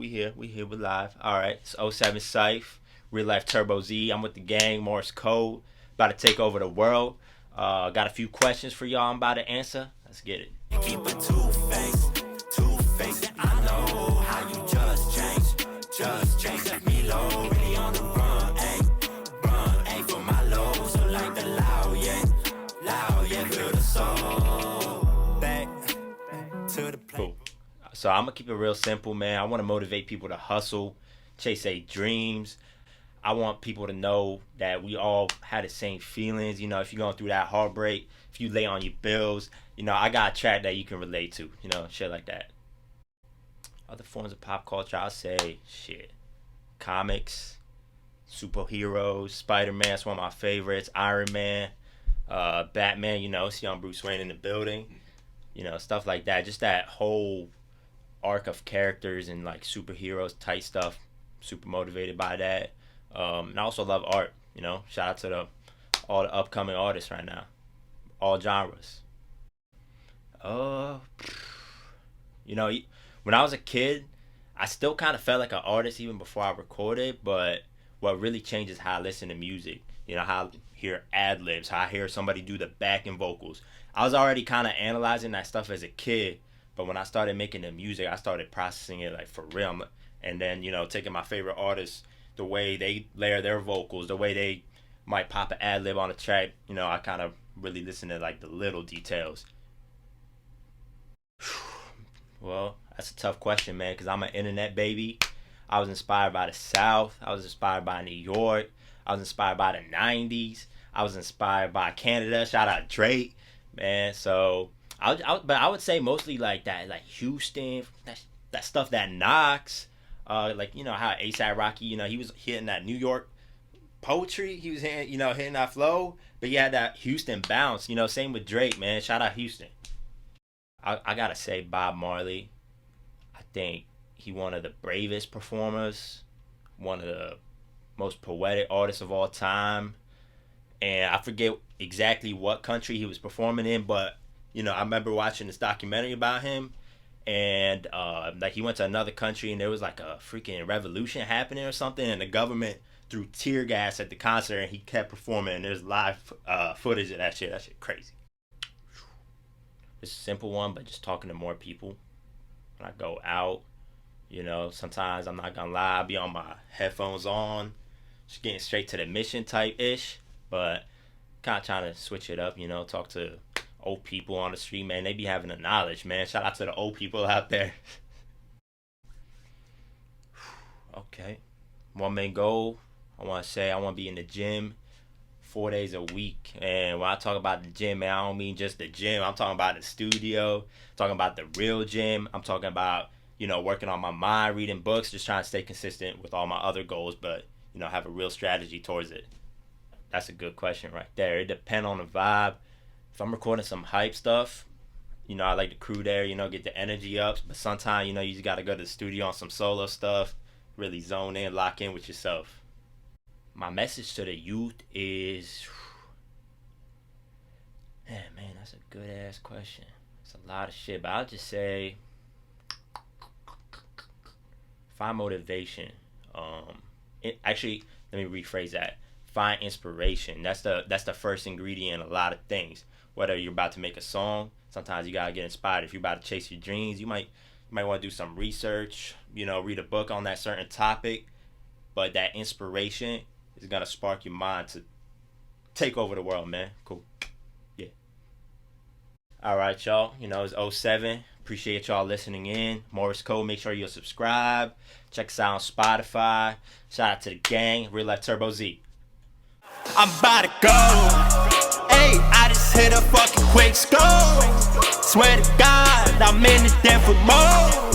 We here, we're live. All right, it's '07 Cyph, Real Life Turbo Z. I'm with the gang, Morse Code, about to take over the world. Got a few questions for y'all I'm about to answer. Let's get it. Keep a two-faced, I know how you just change, let me low, really on the run, ayy, for my low, so like the loud, yeah, feel the soul, back to the play. Cool. So I'm gonna keep it real simple, man. I want to motivate people to hustle, chase their dreams. I want people to know that we all had the same feelings. You know, if you're going through that heartbreak, if you lay on your bills, you know, I got a track that you can relate to, you know, shit like that. Other forms of pop culture, I'll say, comics, superheroes, Spider-Man's one of my favorites, Iron Man, Batman, you know, see on Bruce Wayne in the building, you know, stuff like that. Just that whole arc of characters and like superheroes type stuff, super motivated by that. And I also love art, you know, shout out to all the upcoming artists right now, all genres. You know, when I was a kid, I still kind of felt like an artist even before I recorded, but what really changes how I listen to music, you know, how I hear ad-libs, how I hear somebody do the backing vocals. I was already kind of analyzing that stuff as a kid, but when I started making the music, I started processing it like for real. And then, you know, taking my favorite artists, the way they layer their vocals, the way they might pop an ad-lib on a track, you know, I kind of really listen to like the little details. Well, that's a tough question, man, because I'm an internet baby. I was inspired by the South. I was inspired by New York. I was inspired by the 90s. I was inspired by Canada. Shout out Drake, man. So, but I would say mostly like that, like Houston, that stuff that knocks. Like, you know, how A$AP Rocky, you know, he was hitting that New York poetry. He was hitting, you know, hitting that flow. But he had that Houston bounce, you know, same with Drake, man. Shout out Houston. I gotta say Bob Marley. I think he one of the bravest performers, one of the most poetic artists of all time. And I forget exactly what country he was performing in, but, you know, I remember watching this documentary about him. And like he went to another country and there was like a freaking revolution happening or something, and the government threw tear gas at the concert and he kept performing, and there's live footage of that shit. That shit crazy. It's a simple one, but just talking to more people when I go out, you know, sometimes I'm not gonna lie, I'll be on my headphones on, just getting straight to the mission type ish, but kind of trying to switch it up, you know, talk to old people on the street, man. They be having the knowledge, man. Shout out to the old people out there. Okay. One main goal, I want to say I want to be in the gym 4 days a week. And when I talk about the gym, man, I don't mean just the gym. I'm talking about the studio. I'm talking about the real gym. I'm talking about, you know, working on my mind, reading books, just trying to stay consistent with all my other goals, but, you know, have a real strategy towards it. That's a good question right there. It depends on the vibe. If I'm recording some hype stuff, you know, I like the crew there, you know, get the energy up. But sometimes, you know, you just got to go to the studio on some solo stuff, really zone in, lock in with yourself. My message to the youth is, man, that's a good ass question. It's a lot of shit, but I'll just say, find motivation. Actually, let me rephrase that. Find inspiration. That's the first ingredient in a lot of things. Whether you're about to make a song, sometimes you gotta get inspired. If you're about to chase your dreams, you might want to do some research, you know, read a book on that certain topic. But that inspiration is gonna spark your mind to take over the world, man. Cool. Yeah. All right, y'all. You know, it's '07. Appreciate y'all listening in. Morse Code, make sure you'll subscribe. Check us out on Spotify. Shout out to the gang, Real Life Turbo Z. I'm about to go. Hey, I just hit a fucking quick score. Swear to God, I'm in a different mode.